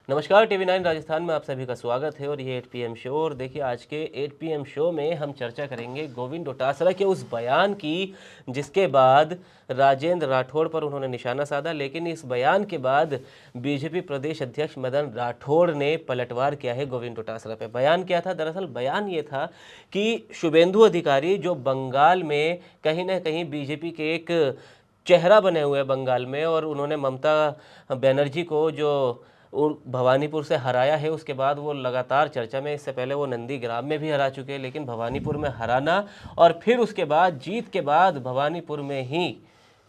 नमस्कार, टीवी 9 राजस्थान में आप सभी का स्वागत है और ये 8 PM शो। और देखिए, आज के 8 PM शो में हम चर्चा करेंगे गोविंद डोटासरा के उस बयान की जिसके बाद राजेंद्र राठौड़ पर उन्होंने निशाना साधा। लेकिन इस बयान के बाद बीजेपी प्रदेश अध्यक्ष मदन राठौड़ ने पलटवार किया है गोविंद डोटासरा पे। बयान क्या था? दरअसल बयान ये था कि शुभेंदु अधिकारी जो बंगाल में कहीं ना कहीं बीजेपी के एक चेहरा बने हुए हैं बंगाल में, और उन्होंने ममता बनर्जी को जो भवानीपुर से हराया है, उसके बाद वो लगातार चर्चा में। इससे पहले वो नंदीग्राम में भी हरा चुके हैं, लेकिन भवानीपुर में हराना और फिर उसके बाद जीत के बाद भवानीपुर में ही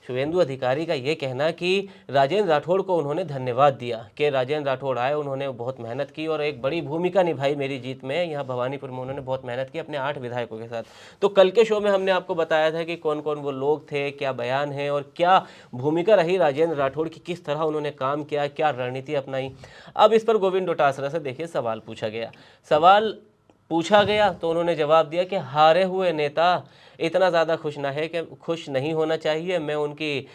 शुभेंदु अधिकारी का ये कहना कि राजेंद्र राठौड़ को उन्होंने धन्यवाद दिया कि राजेंद्र राठौड़ आए, उन्होंने बहुत मेहनत की और एक बड़ी भूमिका निभाई मेरी जीत में। यहाँ भवानीपुर में उन्होंने बहुत मेहनत की अपने 8 विधायकों के साथ। तो कल के शो में हमने आपको बताया था कि कौन कौन वो लोग थे, क्या बयान है और क्या भूमिका रही राजेंद्र राठौड़ की, किस तरह उन्होंने काम किया, क्या रणनीति अपनाई। अब इस पर गोविंद डोटासरा से देखिए सवाल पूछा गया तो उन्होंने जवाब दिया कि हारे हुए नेता इतना ज़्यादा खुश नहीं होना चाहिए। मैं उनकी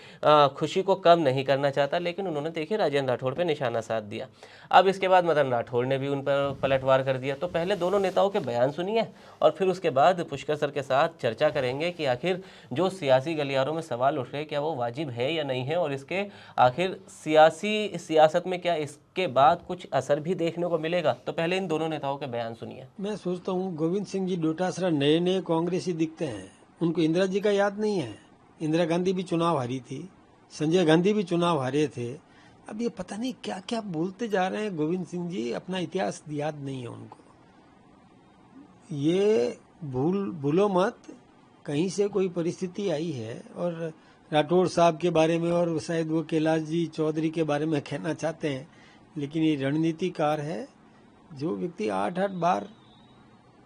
खुशी को कम नहीं करना चाहता। लेकिन उन्होंने देखिए राजेंद्र राठौड़ पे निशाना साध दिया। अब इसके बाद मदन राठौड़ ने भी उन पर पलटवार कर दिया। तो पहले दोनों नेताओं के बयान सुनिए और फिर उसके बाद पुष्कर सर के साथ चर्चा करेंगे कि आखिर जो सियासी गलियारों में सवाल उठ रहे हैं क्या वो वाजिब है या नहीं है, और इसके आखिर सियासत में क्या इसके बाद कुछ असर भी देखने को मिलेगा। तो पहले इन दोनों नेताओं के बयान सुनिए। मैं सोचता हूँ गोविंद सिंह जी डोटासरा नए नए कांग्रेसी दिखते हैं। उनको इंदिरा जी का याद नहीं है। इंदिरा गांधी भी चुनाव हारी थी, संजय गांधी भी चुनाव हारे थे। अब ये पता नहीं क्या क्या बोलते जा रहे हैं गोविंद सिंह जी, अपना इतिहास याद नहीं है उनको। ये भूलो मत, कहीं से कोई परिस्थिति आई है। और राठौड़ साहब के बारे में और शायद वो कैलाश जी चौधरी के बारे में कहना चाहते हैं, लेकिन ये रणनीतिकार है। जो व्यक्ति 8 बार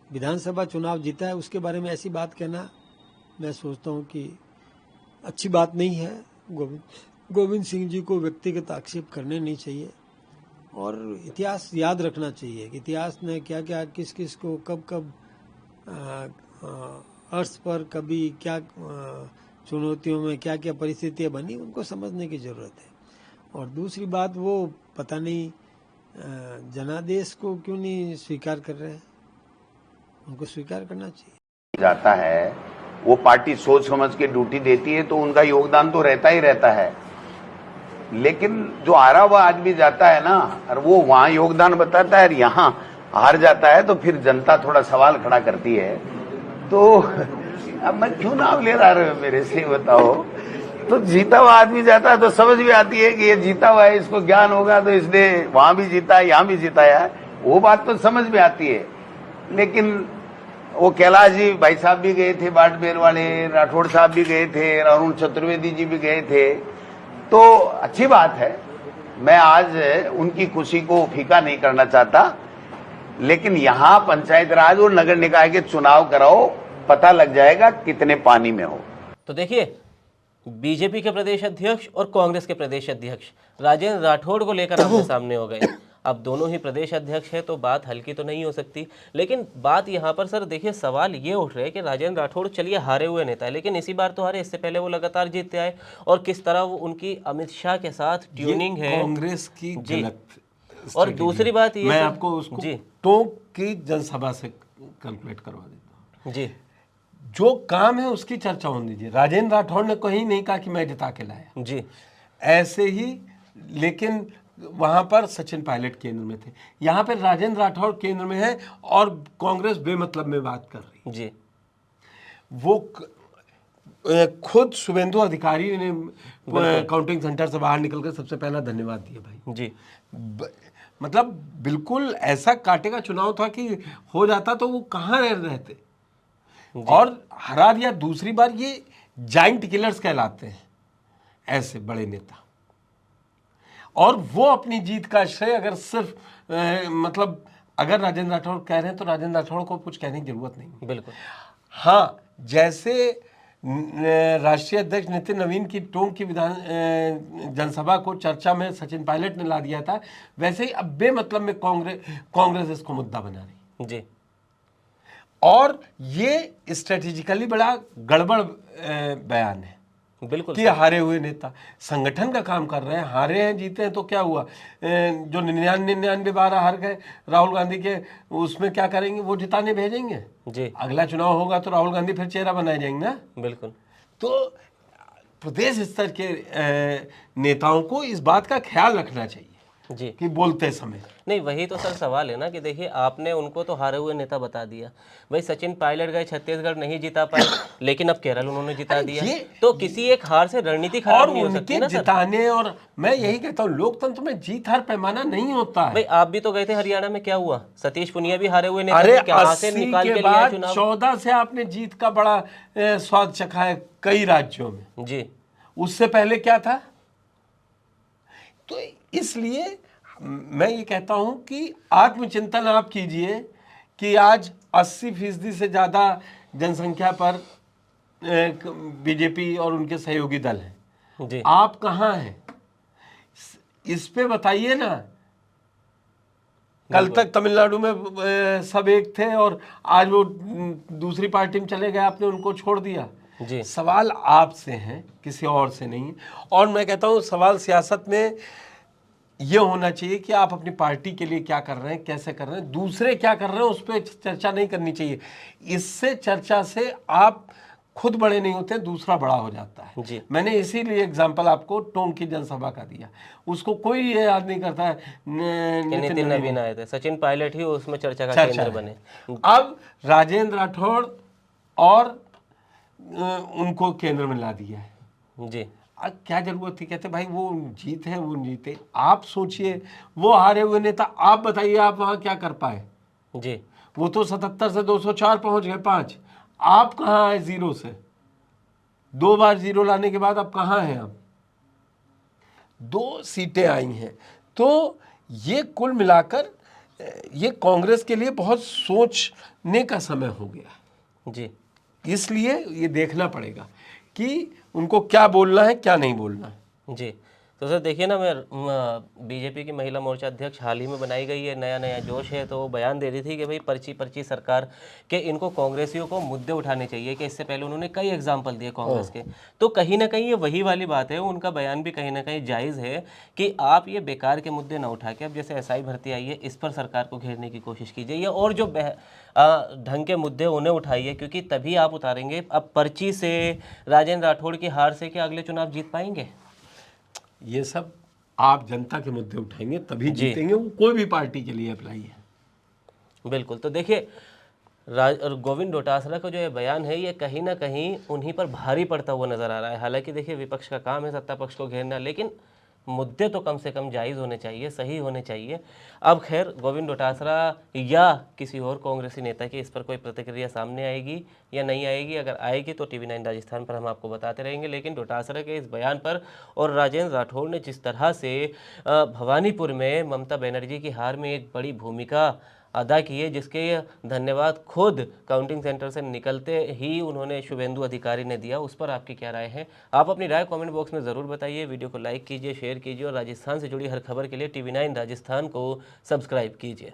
विधानसभा चुनाव जीता है उसके बारे में ऐसी बात कहना, मैं सोचता हूँ कि अच्छी बात नहीं है। गोविंद सिंह जी को व्यक्तिगत आक्षेप करने नहीं चाहिए और इतिहास याद रखना चाहिए कि इतिहास ने क्या क्या किस किस को कब कब अर्थ पर कभी क्या चुनौतियों में क्या क्या परिस्थितियाँ बनी, उनको समझने की जरूरत है। और दूसरी बात, वो पता नहीं जनादेश को क्यों नहीं स्वीकार कर रहे हैं, उनको स्वीकार करना चाहिए। जाता है वो पार्टी सोच समझ के ड्यूटी देती है तो उनका योगदान तो रहता ही रहता है, लेकिन जो हारा हुआ आदमी जाता है ना और वो वहां योगदान बताता है और यहाँ हार जाता है तो फिर जनता थोड़ा सवाल खड़ा करती है। तो अब मैं क्यों नाम ले रहा हूं मेरे से बताओ। तो जीता हुआ आदमी जाता है तो समझ भी आती है कि ये जीता हुआ है, इसको ज्ञान होगा तो इसने वहां भी जीता है यहाँ भी जिताया है, वो बात तो समझ में आती है। लेकिन वो कैलाश जी भाई साहब भी गए थे, बाड़मेर वाले राठौड़ साहब भी गए थे, अरुण चतुर्वेदी जी भी गए थे, तो अच्छी बात है। मैं आज उनकी खुशी को फीका नहीं करना चाहता, लेकिन यहाँ पंचायत राज और नगर निकाय के चुनाव कराओ, पता लग जाएगा कितने पानी में हो। तो देखिए, बीजेपी के प्रदेश अध्यक्ष और कांग्रेस के प्रदेश अध्यक्ष राजेंद्र राठौड़ को लेकर आमने सामने हो गए। अब दोनों ही प्रदेश अध्यक्ष है तो बात हल्की तो नहीं हो सकती। लेकिन बात यहाँ पर सर देखिए, सवाल ये उठ रहे हैं कि राजेंद्र राठौड़ चलिए हारे हुए नेता है, लेकिन इसी बार तो हारे, इससे पहले वो लगातार जीतते आए। और किस तरह वो उनकी अमित शाह के साथ ट्यूनिंग है, कांग्रेस की गलत। और दूसरी बात ये, मैं आपको उसको टोंक की जनसभा से कैलकुलेट करवा देता हूँ जी। जो काम है उसकी चर्चा होनी चाहिए। राजेंद्र राठौड़ ने कहीं नहीं कहा कि मैं जिता के लाया जी, ऐसे ही, लेकिन वहां पर सचिन पायलट केंद्र में थे, यहाँ पर राजेंद्र राठौड़ केंद्र में है और कांग्रेस बेमतलब में बात कर रही जी। वो खुद शुभेंदु अधिकारी ने काउंटिंग सेंटर से बाहर निकलकर सबसे पहला धन्यवाद दिया भाई जी। मतलब बिल्कुल ऐसा कांटे का चुनाव था कि हो जाता तो वो कहाँ रहते और हरा दिया। दूसरी बार, ये जाइंट किलर्स कहलाते हैं ऐसे बड़े नेता, और वो अपनी जीत का श्रेय अगर सिर्फ मतलब अगर राजेंद्र राठौड़ कह रहे हैं तो राजेंद्र राठौड़ को कुछ कहने की जरूरत नहीं। बिल्कुल। हाँ, जैसे राष्ट्रीय अध्यक्ष नितिन नवीन की टोंक की जनसभा को चर्चा में सचिन पायलट ने ला दिया था, वैसे ही अब बेमतलब में कांग्रेस इसको मुद्दा बना रही जी। और ये स्ट्रेटेजिकली बड़ा गड़बड़ बयान है। बिल्कुल कि हारे हुए नेता संगठन का काम कर रहे हैं, हारे हैं जीते हैं तो क्या हुआ, जो 99 बार हार गए राहुल गांधी के, उसमें क्या करेंगे, वो जिताने भेजेंगे। जी अगला चुनाव होगा तो राहुल गांधी फिर चेहरा बनाए जाएंगे ना। बिल्कुल। तो प्रदेश स्तर के नेताओं को इस बात का ख्याल रखना चाहिए जी कि बोलते समय। नहीं, वही तो सर सवाल है ना कि देखिए आपने उनको तो हारे हुए नेता बता दिया। भाई सचिन पायलट गए छत्तीसगढ़, नहीं जिता पाए, लेकिन अब केरल उन्होंने जिता दिया। तो किसी एक हार से रणनीति खराब और नहीं हो सकती उनके ना सर। जिताने, और मैं यही कहता हूँ लोकतंत्र में जीत हार पैमाना नहीं होता है। भाई आप भी तो गए थे हरियाणा में, क्या हुआ? सतीश पुनिया भी हारे हुए नेता अरे थे, कहाँ से 80 निकाल के के लिया बाद चुनाव? 14 से आपने जीत का बड़ा स्वाद चखा है कई राज्यों में। जी उससे पहले क्या था? तो इसलिए मैं ये कहता हूं कि आत्मचिंतन आप कीजिए कि आज 80% से ज्यादा जनसंख्या पर बीजेपी और उनके सहयोगी दल हैं। जी आप कहाँ हैं इस पे बताइए ना। कल तक तमिलनाडु में सब एक थे और आज वो दूसरी पार्टी में चले गए, आपने उनको छोड़ दिया। जी सवाल आपसे है, किसी और से नहीं। और मैं कहता हूँ सवाल सियासत में ये होना चाहिए कि आप अपनी पार्टी के लिए क्या कर रहे हैं, कैसे कर रहे हैं, दूसरे क्या कर रहे हैं उस पर चर्चा नहीं करनी चाहिए। इससे चर्चा से आप खुद बड़े नहीं होते, दूसरा बड़ा हो जाता है। जी मैंने इसीलिए एग्जाम्पल आपको टोंक की जनसभा का दिया, उसको कोई ये याद नहीं करता है कि नितिन नवीन आए थे, सचिन पायलट ही उसमें चर्चा का चर्चा केंद्र है। बने। अब राजेंद्र राठौड़ और उनको केंद्र में ला दिया है। जी अब क्या जरूरत थी? कहते भाई वो जीत है, वो जीते। आप सोचिए वो हारे हुए नेता, आप बताइए आप वहां क्या कर पाए? जी वो तो 77 से 204 पहुंच गए, 5। आप कहाँ आए जीरो से? 2 बार जीरो लाने के बाद अब कहाँ हैं आप? 2 सीटें आई हैं। तो ये कुल मिलाकर ये कांग्रेस के लिए बहुत सोचने का समय हो गया। जी इसलिए ये देखना पड़ेगा कि उनको क्या बोलना है, क्या नहीं बोलना है। जी तो सर देखिए ना, मैं बीजेपी की महिला मोर्चा अध्यक्ष हाल ही में बनाई गई है, नया नया जोश है, तो वो बयान दे रही थी कि भाई पर्ची पर्ची सरकार के इनको कांग्रेसियों को मुद्दे उठाने चाहिए। कि इससे पहले उन्होंने कई एग्जाम्पल दिए कांग्रेस के। तो कहीं ना कहीं ये वही वाली बात है, उनका बयान भी कहीं ना कहीं जायज़ है कि आप ये बेकार के मुद्दे ना उठा के, अब जैसे एसआई भर्ती आई है इस पर सरकार को घेरने की कोशिश कीजिए, या और जो ढंग के मुद्दे उन्हें उठाइए, क्योंकि तभी आप उतारेंगे। अब पर्ची से, राजेंद्र राठौड़ की हार से क्या अगले चुनाव जीत पाएंगे? ये सब आप जनता के मुद्दे उठाएंगे तभी जीतेंगे, वो कोई भी पार्टी के लिए अप्लाई है। बिल्कुल। तो देखिए गोविंद डोटासरा का जो ये बयान है, ये कहीं ना कहीं उन्हीं पर भारी पड़ता हुआ नजर आ रहा है। हालांकि देखिए विपक्ष का काम है सत्ता पक्ष को घेरना, लेकिन मुद्दे तो कम से कम जायज़ होने चाहिए, सही होने चाहिए। अब खैर गोविंद डोटासरा या किसी और कांग्रेसी नेता की इस पर कोई प्रतिक्रिया सामने आएगी या नहीं आएगी, अगर आएगी तो TV9 राजस्थान पर हम आपको बताते रहेंगे। लेकिन डोटासरा के इस बयान पर और राजेंद्र राठौड़ ने जिस तरह से भवानीपुर में ममता बनर्जी की हार में एक बड़ी भूमिका अदा की है, जिसके धन्यवाद खुद काउंटिंग सेंटर से निकलते ही उन्होंने शुभेंदु अधिकारी ने दिया, उस पर आपकी क्या राय है? आप अपनी राय कमेंट बॉक्स में ज़रूर बताइए। वीडियो को लाइक कीजिए, शेयर कीजिए और राजस्थान से जुड़ी हर खबर के लिए TV9 राजस्थान को सब्सक्राइब कीजिए।